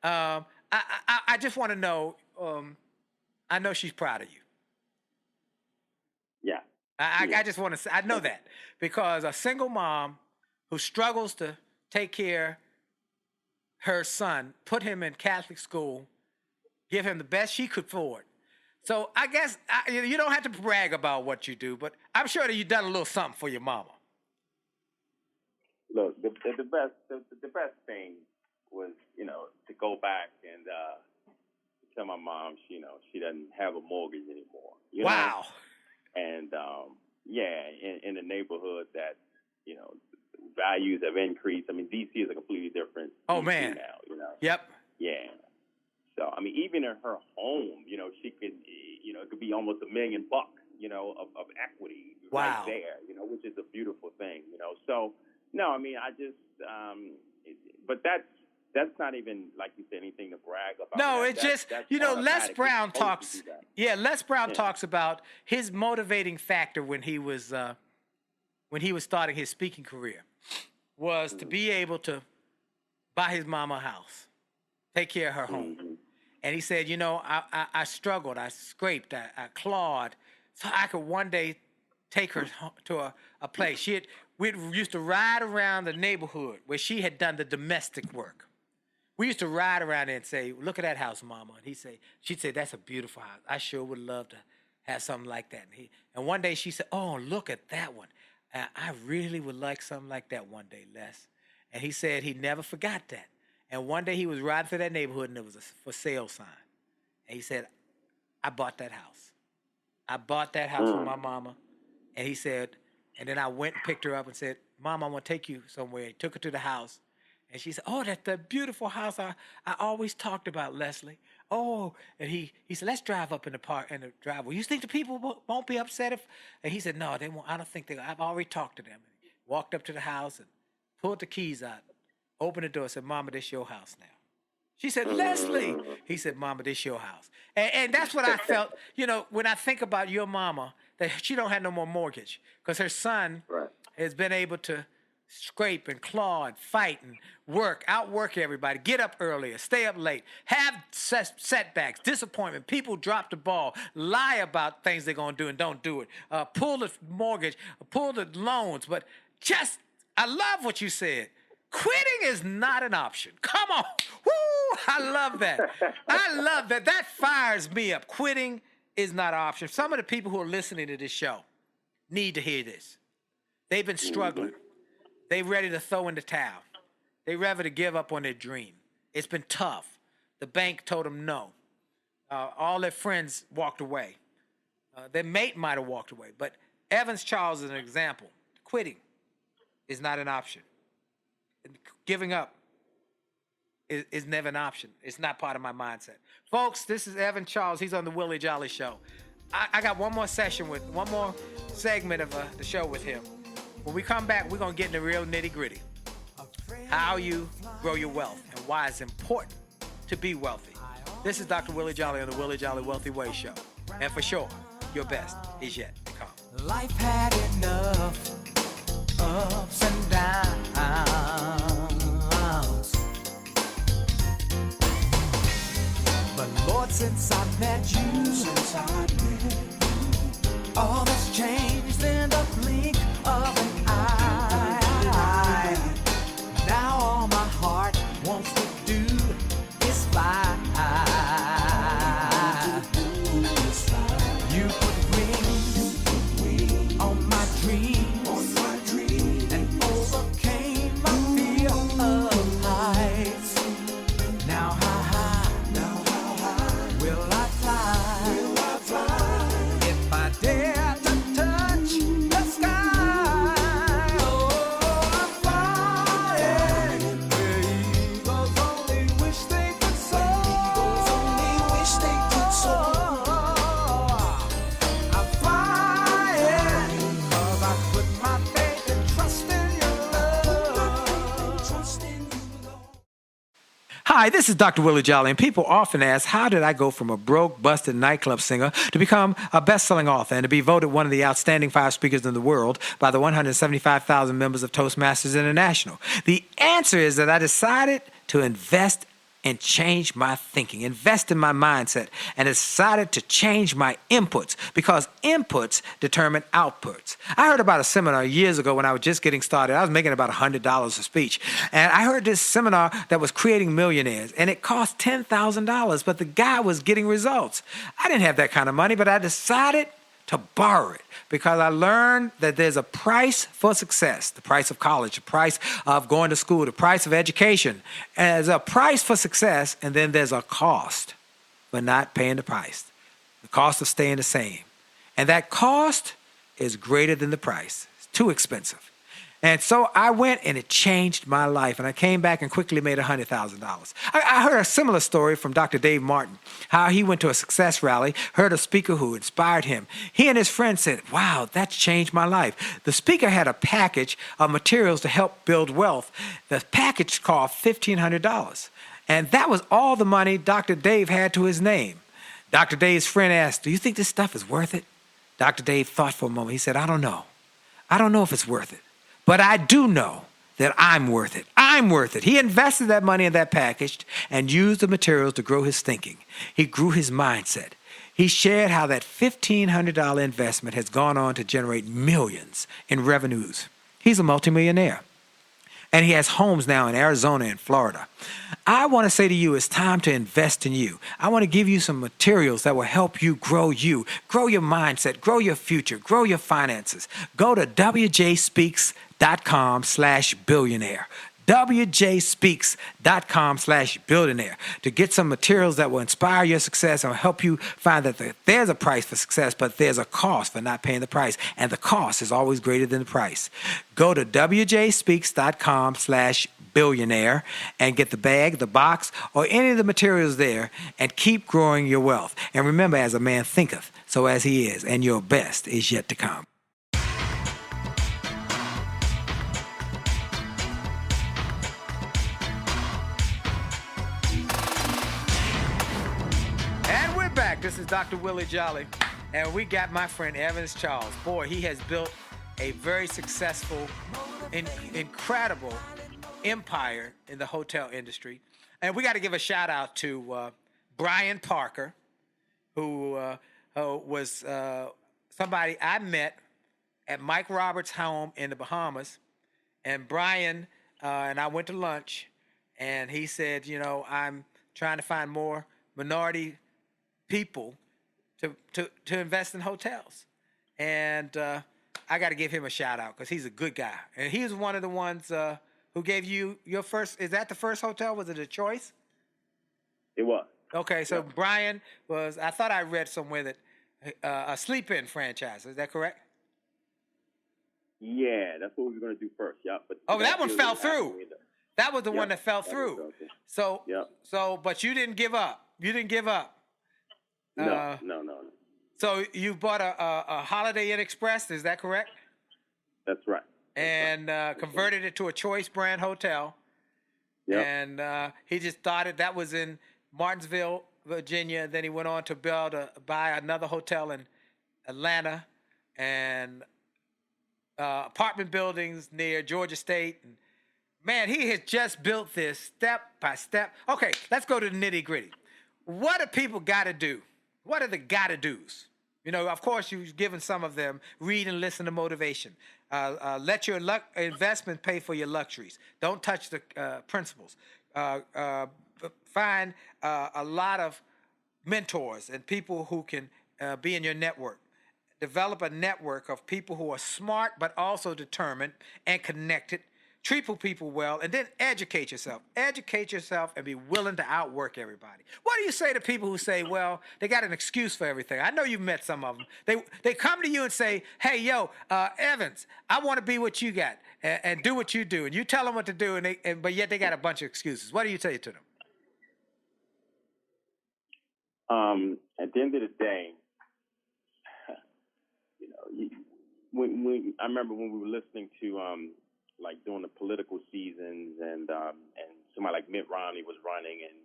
I just want to know, I know she's proud of you. Yeah. I just want to say, I know that, because a single mom who struggles to take care of her son, put him in Catholic school, give him the best she could afford. So I guess you don't have to brag about what you do, but I'm sure that you've done a little something for your mama. Look, the best thing was, to go back and tell my mom, she doesn't have a mortgage anymore. You Wow. know? And in the neighborhood that values have increased. I mean, DC is a completely different. Oh DC man. now. Yep. Yeah. So I mean, even in her home, she could, it could be almost $1 million, of equity Wow. right there, which is a beautiful thing, So no, I mean, I just, but that's not even, like you said, anything to brag about. No, it's just, that's Les automatic. Brown It's supposed talks. to do that. Yeah, Les Brown talks about his motivating factor when he was starting his speaking career was to be able to buy his mama a house, take care of her home. Mm-hmm. And he said, I struggled, I scraped, I clawed, so I could one day take her to a place. We used to ride around the neighborhood where she had done the domestic work. We used to ride around there and say, look at that house, Mama. And she'd say, that's a beautiful house. I sure would love to have something like that. And one day she said, oh, look at that one. I really would like something like that one day, Les. And he said he never forgot that. And one day he was riding through that neighborhood and there was a for sale sign. And he said, I bought that house. I bought that house for my mama. And he said, and then I went and picked her up and said, Mom, I want to take you somewhere. He took her to the house. And she said, oh, that's the beautiful house I always talked about, Leslie. Oh, and he said, let's drive up in the driveway. You think the people won't be upset if? And he said, no, they won't. I don't think they will. I've already talked to them. And he walked up to the house and pulled the keys out, opened the door, and said, Mama, this your house now. She said, Leslie. He said, Mama, this your house. And that's what I felt, when I think about your mama, that she don't have no more mortgage because her son has been able to scrape and claw and fight and outwork everybody, get up earlier, stay up late, have setbacks, disappointment, people drop the ball, lie about things they're going to do and don't do it, pull the mortgage, pull the loans. But I love what you said. Quitting is not an option. Come on. Woo! I love that. I love that. That fires me up. Quitting is not an option. Some of the people who are listening to this show need to hear this. They've been struggling. They ready to throw in the towel. They ready to give up on their dream. It's been tough. The bank told them no. All their friends walked away. Their mate might have walked away. But Evans Charles is an example. Quitting is not an option. Giving up is never an option. It's not part of my mindset. Folks, this is Evan Charles. He's on the Willie Jolley Show. I got one more segment of the show with him. When we come back, we're going to get into real nitty-gritty. How you grow your wealth and why it's important to be wealthy. This is Dr. Willie Jolley on the Willie Jolley Wealthy Way Show. And for sure, your best is yet to come. Life had enough ups and downs, but Lord, since I met you, all that's changed in the blink of an eye. Now all my heart wants to do is fly. You put wings on my dreams and overcame my fear of heights. Now how high will I fly? If I dare to touch the sky, oh, I'm flying where eagles only wish they could soar. I'm flying 'cause I put my faith and trust in your love. Hi, this is Dr. Willie Jolley, and people often ask, how did I go from a broke, busted nightclub singer to become a best-selling author and to be voted one of the outstanding 5 speakers in the world by the 175,000 members of Toastmasters International? The answer is that I decided to invest and change my thinking, invest in my mindset, and decided to change my inputs because inputs determine outputs. I heard about a seminar years ago when I was just getting started. I was making about $100 a speech. And I heard this seminar that was creating millionaires, and it cost $10,000, but the guy was getting results. I didn't have that kind of money, but I decided to borrow it because I learned that there's a price for success, the price of college, the price of going to school, the price of education. And there's a price for success, and then there's a cost for not paying the price. The cost of staying the same. And that cost is greater than the price. It's too expensive. And so I went and it changed my life. And I came back and quickly made $100,000. I heard a similar story from Dr. Dave Martin, how he went to a success rally, heard a speaker who inspired him. He and his friend said, wow, that's changed my life. The speaker had a package of materials to help build wealth. The package cost $1,500. And that was all the money Dr. Dave had to his name. Dr. Dave's friend asked, do you think this stuff is worth it? Dr. Dave thought for a moment. He said, I don't know. I don't know if it's worth it. But I do know that I'm worth it. I'm worth it. He invested that money in that package and used the materials to grow his thinking. He grew his mindset. He shared how that $1,500 investment has gone on to generate millions in revenues. He's a multimillionaire. And he has homes now in Arizona and Florida. I want to say to you, it's time to invest in you. I want to give you some materials that will help you, grow your mindset, grow your future, grow your finances. Go to wjspeaks.com/billionaire. wjspeaks.com/billionaire to get some materials that will inspire your success and help you find that there's a price for success, but there's a cost for not paying the price. And the cost is always greater than the price. Go to wjspeaks.com/billionaire and get the bag, the box, or any of the materials there and keep growing your wealth. And remember, as a man thinketh, so as he is, and your best is yet to come. And we're back. This is Dr. Willie Jolley, and we got my friend Evans Charles. Boy, he has built a very successful, incredible empire in the hotel industry. And we got to give a shout out to Brian Parker, who was somebody I met at Mike Roberts' home in the Bahamas. And Brian and I went to lunch, and he said, you know, I'm trying to find more minority people to invest in hotels. And I got to give him a shout out because he's a good guy. And he was one of the ones who gave you your first, is that the first hotel? Was it a choice? It was. Okay, so yeah. Brian was, I thought I read somewhere that a sleep-in franchise. Is that correct? Yeah, that's what we were going to do first. Yep. But that one fell through. That was the one that fell through. So, but you didn't give up. You didn't give up. No. So you bought a Holiday Inn Express, is that correct? That's right. And converted it to a Choice brand hotel. Yeah. And he just started, that was in Martinsville, Virginia. Then he went on to buy another hotel in Atlanta and apartment buildings near Georgia State. And man, he has just built this step by step. Okay, let's go to the nitty gritty. What do people got to do? What are the gotta do's? You know, of course, you've given some of them. Read and listen to motivation. Let your investment pay for your luxuries. Don't touch the principles. Find a lot of mentors and people who can be in your network. Develop a network of people who are smart but also determined and connected. Treat people well, and then educate yourself. Educate yourself and be willing to outwork everybody. What do you say to people who say, well, they got an excuse for everything? I know you've met some of them. They come to you and say, hey, yo, Evans, I want to be what you got and do what you do. And you tell them what to do, but yet they got a bunch of excuses. What do you say to them? At the end of the day, I remember when we were listening to like during the political seasons, and somebody like Mitt Romney was running, and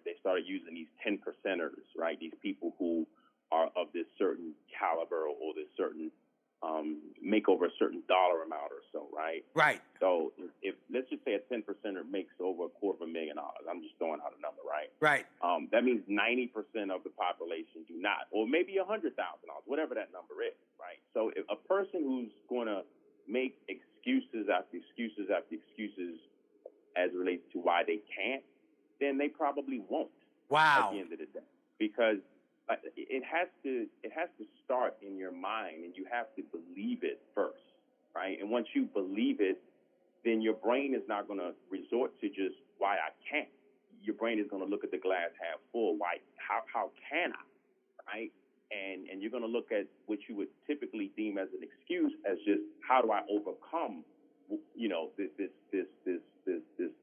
they started using these 10%ers, right? These people who are of this certain caliber or this certain make over a certain dollar amount or so, right? Right. So if let's just say a 10%er makes over $250,000, I'm just throwing out a number, right? Right. That means 90% of the population do not, or maybe $100,000, whatever that number is, right? So if a person who's going to make excuses after excuses after excuses as it relates to why they can't, then they probably won't. Wow. At the end of the day, because it has to start in your mind, and you have to believe it first, right? And once you believe it, then your brain is not going to resort to just why I can't. Your brain is going to look at the glass half full. Why how can I, right? And you're going to look at what you would typically deem as an excuse as just how do I overcome, this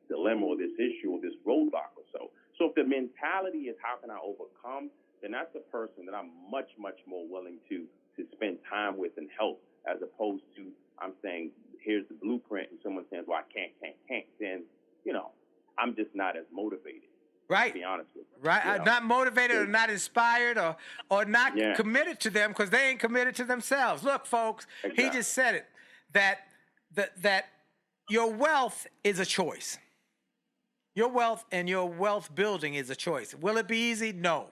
dilemma or this issue or this roadblock or so. So if the mentality is how can I overcome, then that's a person that I'm much, much more willing to spend time with and help, as opposed to I'm saying, here's the blueprint, and someone saying, well, I can't. Then, I'm just not as motivated. Right. To be honest with you. Right. Not motivated or not inspired or not committed to them because they ain't committed to themselves. Look, folks, exactly. He just said it, that your wealth is a choice. Your wealth and your wealth building is a choice. Will it be easy? No.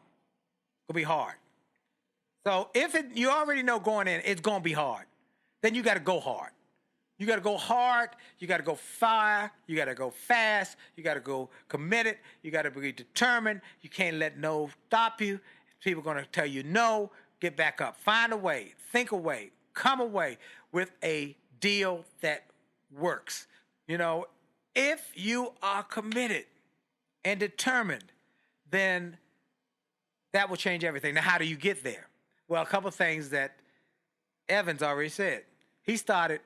It'll be hard. So you already know going in, it's going to be hard. Then you got to go hard. You got to go hard. You got to go fire. You got to go fast. You got to go committed. You got to be determined. You can't let no stop you. People are going to tell you no. Get back up. Find a way. Think a way. Come away with a deal that works. If you are committed and determined, then that will change everything. Now, how do you get there? Well, a couple of things that Evans already said. He started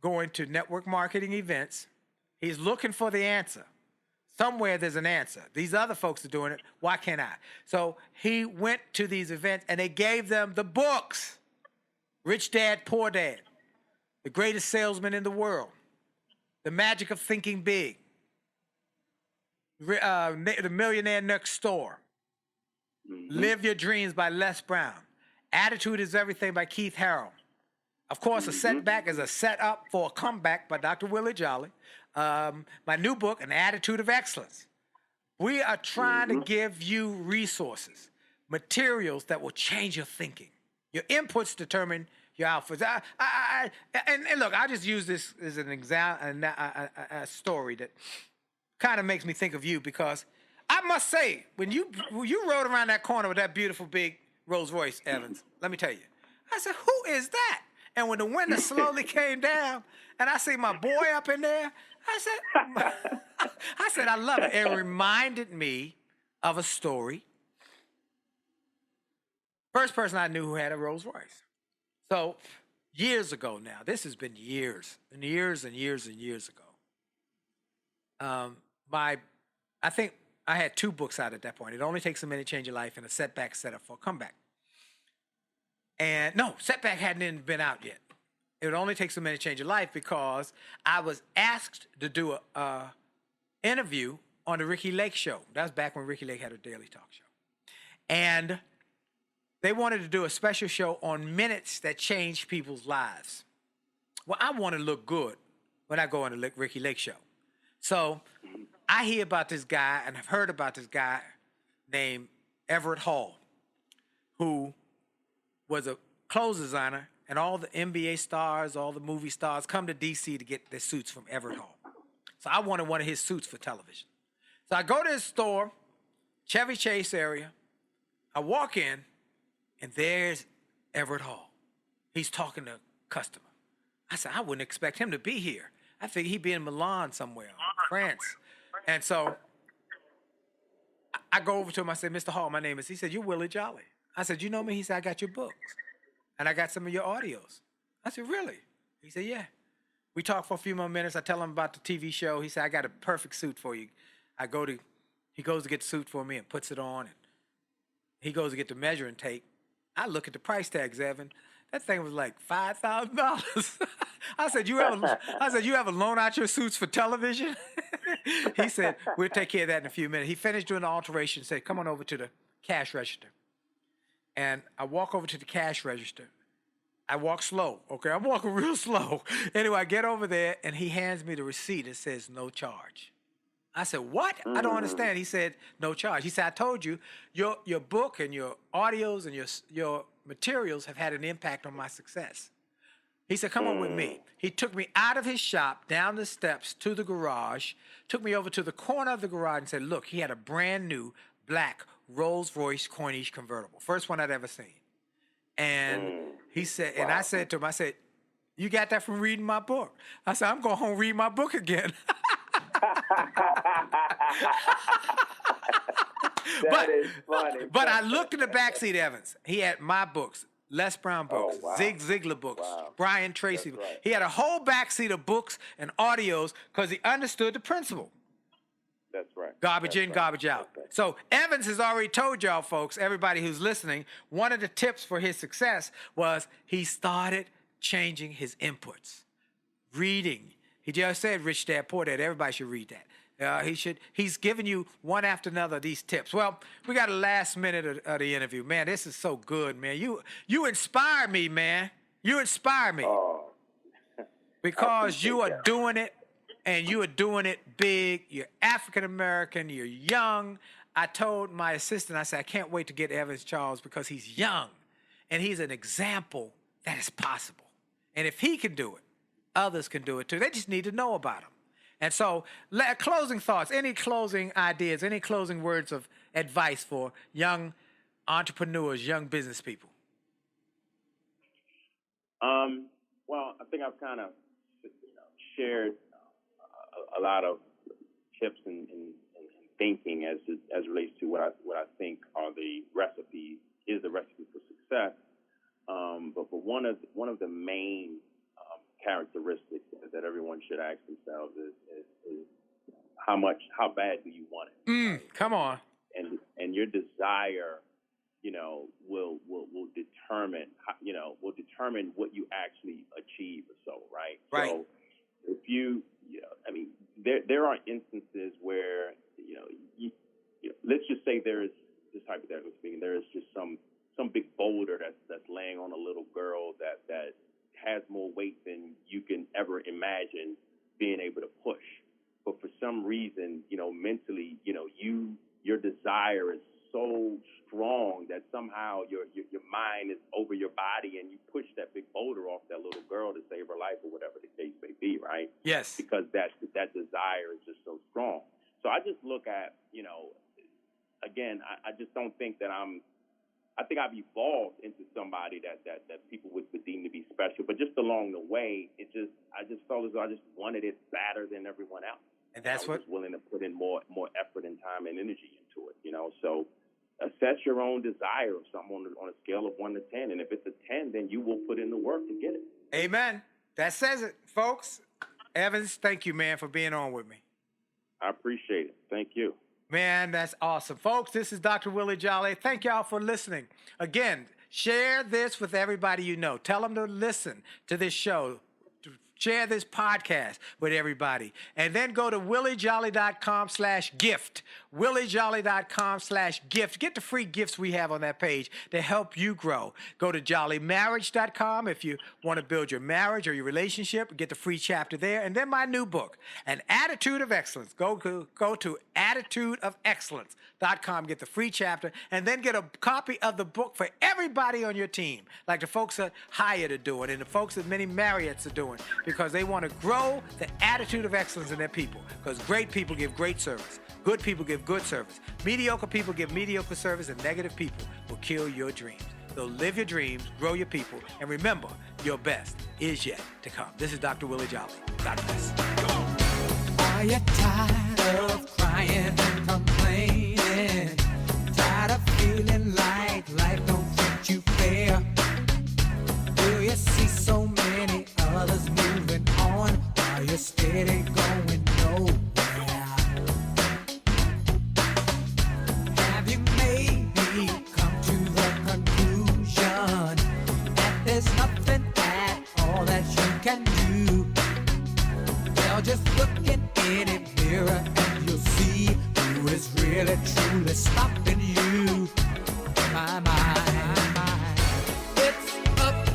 going to network marketing events. He's looking for the answer. Somewhere there's an answer. These other folks are doing it. Why can't I? So he went to these events, and they gave them the books. Rich Dad, Poor Dad. The Greatest Salesman in the World. The Magic of Thinking Big. The Millionaire Next Door. Mm-hmm. Live Your Dreams by Les Brown. Attitude is Everything by Keith Harrell. Of course, A Setback is a Setup for a Comeback by Dr. Willie Jolley. My new book, An Attitude of Excellence. We are trying to give you resources, materials that will change your thinking. Your inputs determine your outputs. And look, I just use this as an example, a story that kind of makes me think of you, because I must say, when you rode around that corner with that beautiful big Rolls Royce, Evans, let me tell you, I said, who is that? And when the window slowly came down and I see my boy up in there, I said, I love it. It reminded me of a story. First person I knew who had a Rolls Royce. So years ago now, this has been years and years and years and years ago. I think I had 2 books out at that point. It Only Takes a Minute, Change Your Life, and A Setback, Setup for a Comeback. And no, Setback hadn't even been out yet. It Only Takes a Minute, Change Your Life, because I was asked to do a interview on the Ricky Lake Show. That was back when Ricky Lake had a daily talk show. And they wanted to do a special show on minutes that changed people's lives. Well, I want to look good when I go on the Ricky Lake Show. So I hear about this guy, and I've heard about this guy named Everett Hall, who was a clothes designer, and all the NBA stars, all the movie stars come to D.C. to get their suits from Everett Hall. So I wanted one of his suits for television. So I go to his store, Chevy Chase area. I walk in, and there's Everett Hall. He's talking to a customer. I said, I wouldn't expect him to be here. I figured he'd be in Milan somewhere, France. And so I go over to him. I said, Mr. Hall, my name is. He said, you're Willie Jolley. I said, you know me? He said, I got your books. And I got some of your audios. I said, really? He said, yeah. We talked for a few more minutes. I tell him about the TV show. He said, I got a perfect suit for you. He goes to get the suit for me and puts it on. And he goes to get the measuring tape. I look at the price tags, Evan. That thing was like $5,000. I said, you ever loan out your suits for television? He said, we'll take care of that in a few minutes. He finished doing the alteration and said, come on over to the cash register. And I walk over to the cash register. I walk slow, okay? I'm walking real slow. Anyway, I get over there, and he hands me the receipt and says, no charge. I said, what? I don't understand. He said, no charge. He said, I told you, your book and your audios and your materials have had an impact on my success. He said, come on with me. He took me out of his shop, down the steps to the garage, took me over to the corner of the garage and said, look, he had a brand new black Rolls Royce Corniche convertible. First one I'd ever seen. And he said, and I said to him, I said, you got that from reading my book? I said, I'm going home and read my book again. That is funny. But I looked in the backseat, Evans. He had my books, Les Brown books, Oh, wow. Zig Ziglar books, Wow. Brian Tracy. That's right. He had a whole backseat of books and audios because he understood the principle. That's right. Garbage That's in, right. garbage out. That's right. So Evans has already told y'all folks, everybody who's listening, one of the tips for his success was he started changing his inputs. Reading. He just said Rich Dad, Poor Dad. Everybody should read that. He's giving you one after another of these tips. Well, we got a last minute of the interview. Man, this is so good, man. You inspire me, man. You inspire me. Oh. Because you are that. doing it, and you are doing it big. You're African American. You're young. I told my assistant, I said, I can't wait to get Evans Charles because he's young, and he's an example that is possible. And if he can do it, others can do it too. They just need to know about him. And so, closing thoughts, any closing ideas, any closing words of advice for young entrepreneurs, young business people? Well, I think I've kind of shared a lot of tips and thinking as relates to what I think are the recipe for success. But one of the main characteristics that everyone should ask themselves is how bad do you want it? Come on. And your desire, will determine what you actually achieve or so, right? Right. So if there are instances where, let's just say there is, just hypothetically speaking, there is just some big boulder that's laying on a little girl that has more weight than you can ever imagine being able to push. But for some reason, mentally, your desire is so strong that somehow your mind is over your body and you push that big boulder off that little girl to save her life or whatever the case may be, right? Yes. Because that desire is just so strong. So I just look at, again, I just don't think that I think I've evolved into somebody that people would deem to be special. But just along the way, I just felt as though I just wanted it better than everyone else. And that's I was just willing to put in more effort and time and energy into it, So assess your own desire of something on a scale of 1 to 10. And if it's a 10, then you will put in the work to get it. Amen. That says it, folks. Evans, thank you, man, for being on with me. I appreciate it. Thank you. Man, that's awesome. Folks, this is Dr. Willie Jolley. Thank y'all for listening. Again, share this with everybody you know. Tell them to listen to this show. Share this podcast with everybody. And then go to williejolly.com/gift. williejolly.com/gift. Get the free gifts we have on that page to help you grow. Go to jollymarriage.com if you want to build your marriage or your relationship. Get the free chapter there. And then my new book, An Attitude of Excellence. Go to attitudeofexcellence.com. Get the free chapter. And then get a copy of the book for everybody on your team, like the folks at Hyatt are doing and the folks that many Marriotts are doing, because they want to grow the attitude of excellence in their people. Because great people give great service. Good people give good service. Mediocre people give mediocre service, and negative people will kill your dreams. So live your dreams, grow your people, and remember, your best is yet to come. This is Dr. Willie Jolley. God bless. Are you tired of crying and complaining? Tired of feeling like life don't treat you fair? Do you see so many others moving on while you're steady going nowhere? Have you maybe come to the conclusion that there's nothing at all that you can do? Well, just look in any mirror and you'll see who is really truly stopping you. My mind. It's up to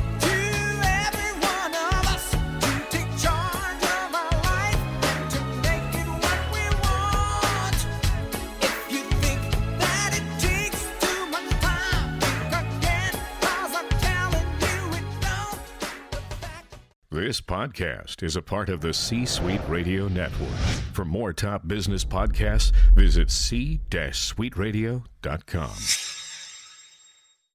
every one of us to take charge of our life and to make it what we want. If you think that it takes too much time, think again, 'cause I'm telling you it don't. This podcast is a part of the C-Suite Radio Network. For more top business podcasts, visit c-suiteradio.com.